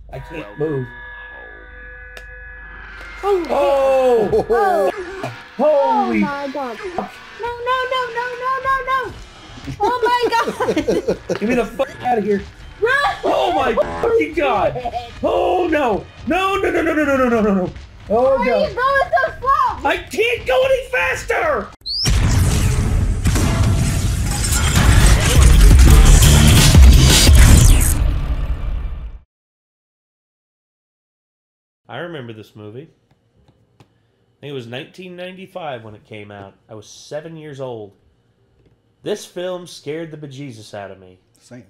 I can't move. Oh! Oh! Holy! Oh my god! No! Oh my god! Get me the fuck out of here! Run! Oh my fucking god! Oh no! No! Oh Why are god! you going so slow? I can't go any faster! I remember this movie. I think it was 1995 when it came out. I was 7 years old. This film scared the bejesus out of me. Same.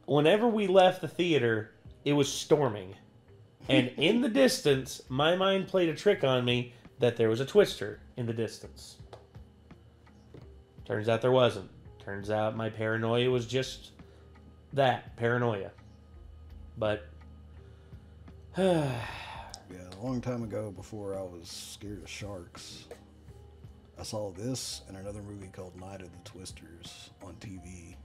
Whenever we left the theater, it was storming. And in the distance, my mind played a trick on me that there was a twister in the distance. Turns out there wasn't. Turns out my paranoia was just that, paranoia. But... Yeah, a long time ago, before I was scared of sharks, I saw this and another movie called Night of the Twisters on TV.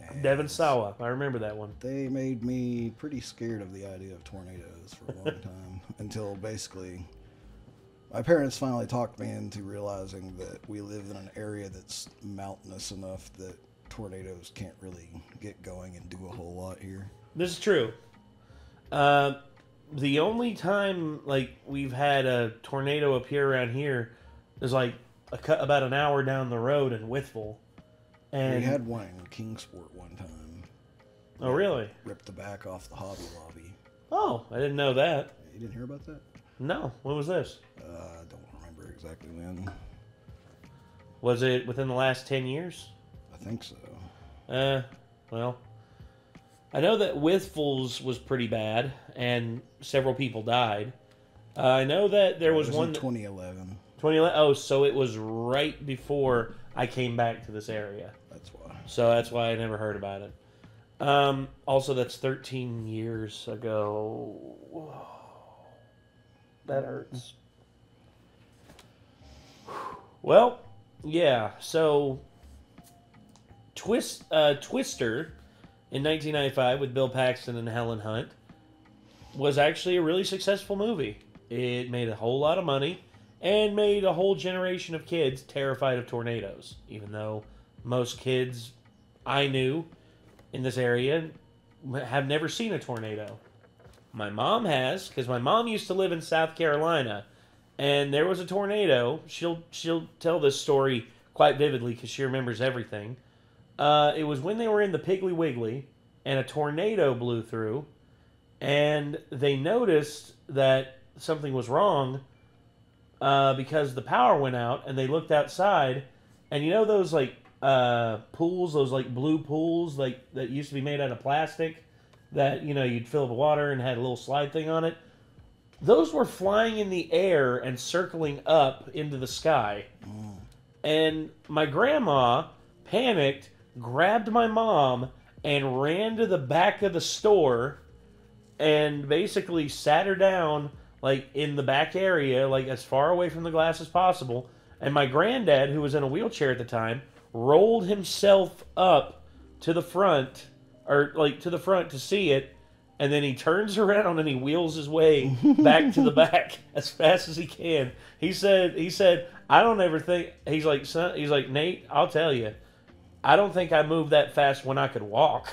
And Devon Sawa, I remember that one. they made me pretty scared of the idea of tornadoes for a long time, until basically my parents finally talked me into realizing that we live in an area that's mountainous enough that tornadoes can't really get going and do a whole lot here. This is true. The only time like we've had a tornado appear around here is like about an hour down the road in Withville. And We had one in Kingsport one time. oh, really? Ripped the back off the Hobby Lobby. Oh, I didn't know that. You didn't hear about that? No. When was this? I don't remember exactly when. Was it within the last 10 years? I think so. Well, I know that Withville's was pretty bad, and several people died. I know that there was It one... in 2011. 2011. Oh, so it was right before I came back to this area. That's why. So that's why I never heard about it. Also, that's 13 years ago. Whoa. That hurts. Well, yeah. So, Twister in 1995 with Bill Paxton and Helen Hunt was actually a really successful movie. It made a whole lot of money and made a whole generation of kids terrified of tornadoes, even though most kids I knew in this area have never seen a tornado. My mom has, because my mom used to live in South Carolina, and there was a tornado. She'll tell this story quite vividly because she remembers everything. It was when they were in the Piggly Wiggly, and a tornado blew through, and they noticed that something was wrong because the power went out, and they looked outside, and you know those like pools, those like blue pools like that used to be made out of plastic that, you know, you'd fill with water and had a little slide thing on it? Those were flying in the air and circling up into the sky. And my grandma panicked, grabbed my mom, and ran to the back of the store and basically sat her down like in the back area, like as far away from the glass as possible. And my granddad, who was in a wheelchair at the time, rolled himself up to the front, or like to the front to see it, and then he turns around and he wheels his way back to the back as fast as he can. He said, I don't ever think, he's like, son, he's like, Nate, I'll tell you, I don't think I moved that fast when I could walk.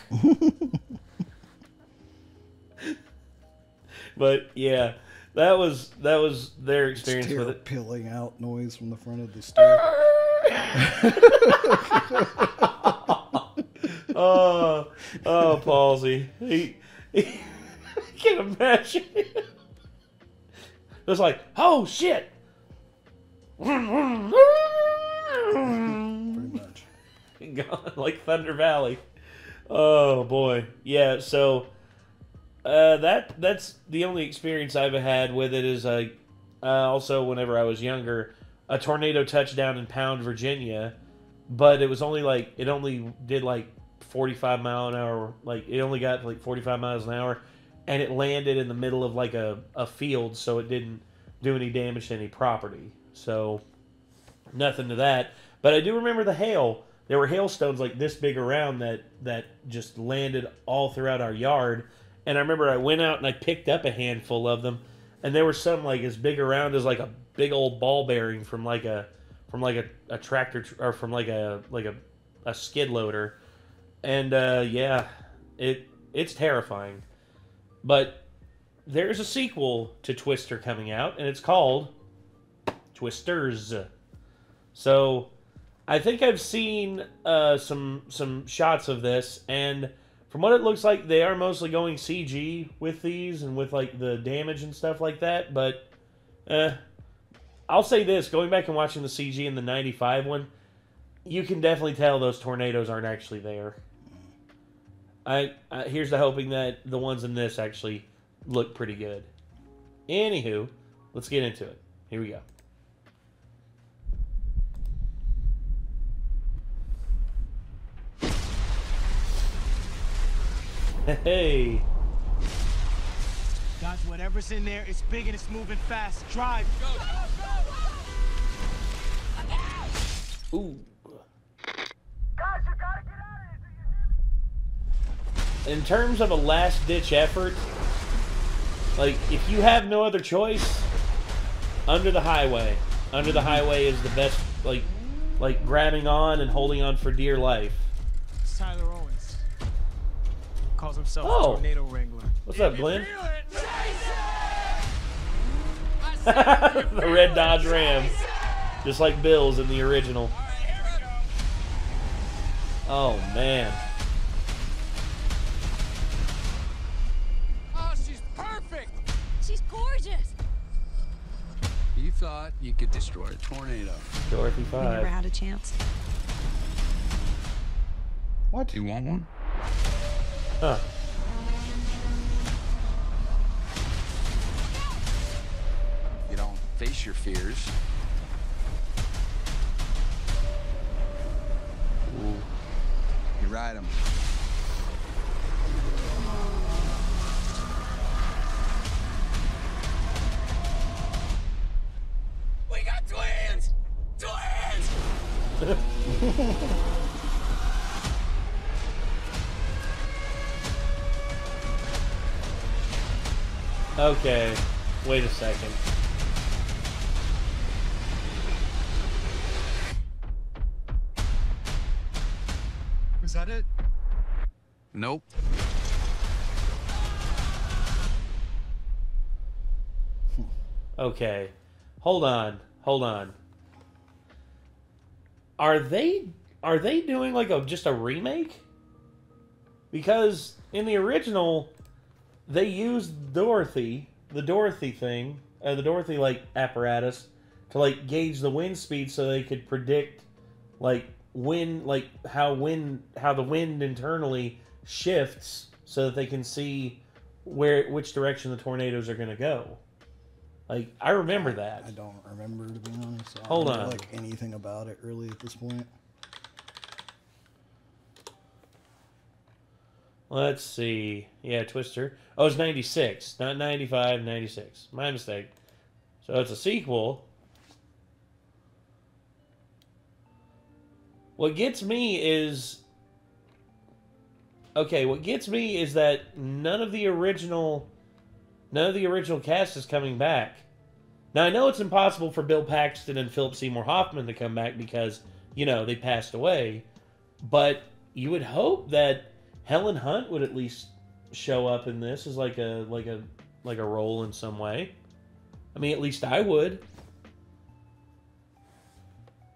But yeah, that was their experience with it. Peeling out noise from the front of the store. Oh, Palsy. He can't imagine. It was like, oh shit. Pretty much. Gone like Thunder Valley. Oh boy. Yeah, so that's the only experience I've had with it is also whenever I was younger, a tornado touched down in Pound, Virginia, but it was only like, it only did like 45 mile an hour, like it only got like 45 miles an hour, and it landed in the middle of like a field, so it didn't do any damage to any property. So nothing to that. But I do remember the hail. There were hailstones like this big around that just landed all throughout our yard, And I remember I went out and I picked up a handful of them, and there were some like as big around as like a big old ball bearing from like a tractor or from like a skid loader, and yeah, it's terrifying. But there's a sequel to Twister coming out, and it's called Twisters. So I think I've seen some shots of this, and from what it looks like, they are mostly going CG with these and with like the damage and stuff like that. But I'll say this: going back and watching the CG in the '95 one, you can definitely tell those tornadoes aren't actually there. Here's the hoping that the ones in this actually look pretty good. Anywho, let's get into it. Here we go. Hey. Dodge whatever's in there. It's big and it's moving fast. Drive. Go. Ooh. Guys, you gotta get out of here. In terms of a last-ditch effort, like, if you have no other choice, Under the Highway. Under the Highway is the best, like grabbing on and holding on for dear life. It's Tyler Owens. Calls himself a tornado wrangler. What's up, Glenn? The red Dodge Ram. Just like Bill's in the original. Oh, man. Oh, she's perfect! She's gorgeous. You thought you could destroy a tornado. Dorothy We 5. never had a chance. What? You want one? Huh. You don't face your fears. Ooh. You ride them. We got twins! Twins! Okay. Wait a second. Is that it? Nope. Okay. Hold on. Hold on. Are they doing like just a remake? Because in the original they used Dorothy, the Dorothy thing, the Dorothy like apparatus to like gauge the wind speed so they could predict like wind, like how the wind internally shifts so that they can see which direction the tornadoes are going to go. Like, I remember that. I don't remember, to be honest. I Hold don't know, on. like anything about it really at this point. Let's see. Yeah, Twister. Oh, it's 96, not 95, 96. My mistake. So it's a sequel. What gets me is... Okay, what gets me is that none of the original cast is coming back. Now, I know it's impossible for Bill Paxton and Philip Seymour Hoffman to come back because, you know, they passed away. But you would hope that Helen Hunt would at least show up in this as like a role in some way. I mean, at least I would.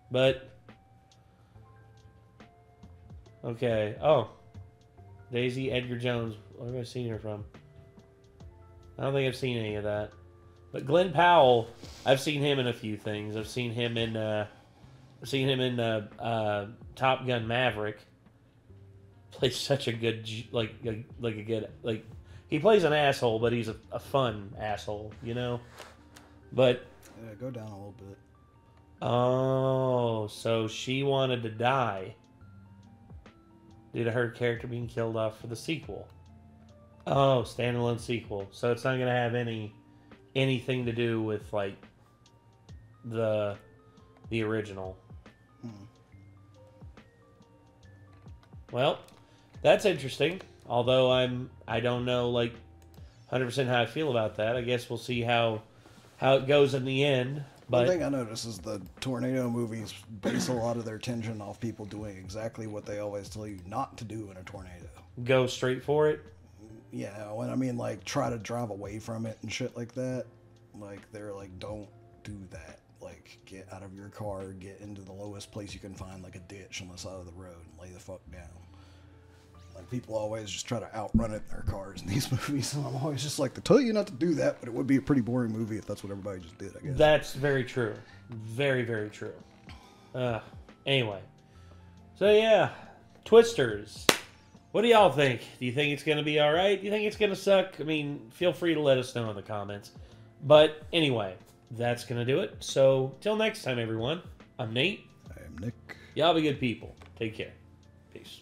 But okay. Oh, Daisy Edgar Jones. Where have I seen her from? I don't think I've seen any of that. But Glenn Powell, I've seen him in a few things. I've seen him in Top Gun Maverick. Plays such a good, he plays an asshole, but he's a fun asshole, you know? But... Yeah, go down a little bit. Oh, so she wanted to die due to her character being killed off for the sequel. Oh, standalone sequel. So it's not going to have anything to do with, like, the original. Well... That's interesting. Although I'm I don't know, like, 100% how I feel about that. I guess we'll see how it goes in the end. But one thing I notice is the tornado movies base a lot of their tension off people doing exactly what they always tell you not to do in a tornado. Go straight for it. Yeah, when I mean, like, try to drive away from it and shit like that. Like, they're like, don't do that. Like, get out of your car, get into the lowest place you can find, like a ditch on the side of the road, and lay the fuck down. Like, people always just try to outrun it in their cars in these movies, and I'm always just like, they tell you not to do that, but it would be a pretty boring movie if that's what everybody just did, I guess. That's very true. Very, very true. Anyway. So, yeah. Twisters. What do y'all think? Do you think it's going to be alright? Do you think it's going to suck? I mean, feel free to let us know in the comments. But, anyway, that's going to do it. So, till next time, everyone. I'm Nate. I am Nick. Y'all be good people. Take care. Peace.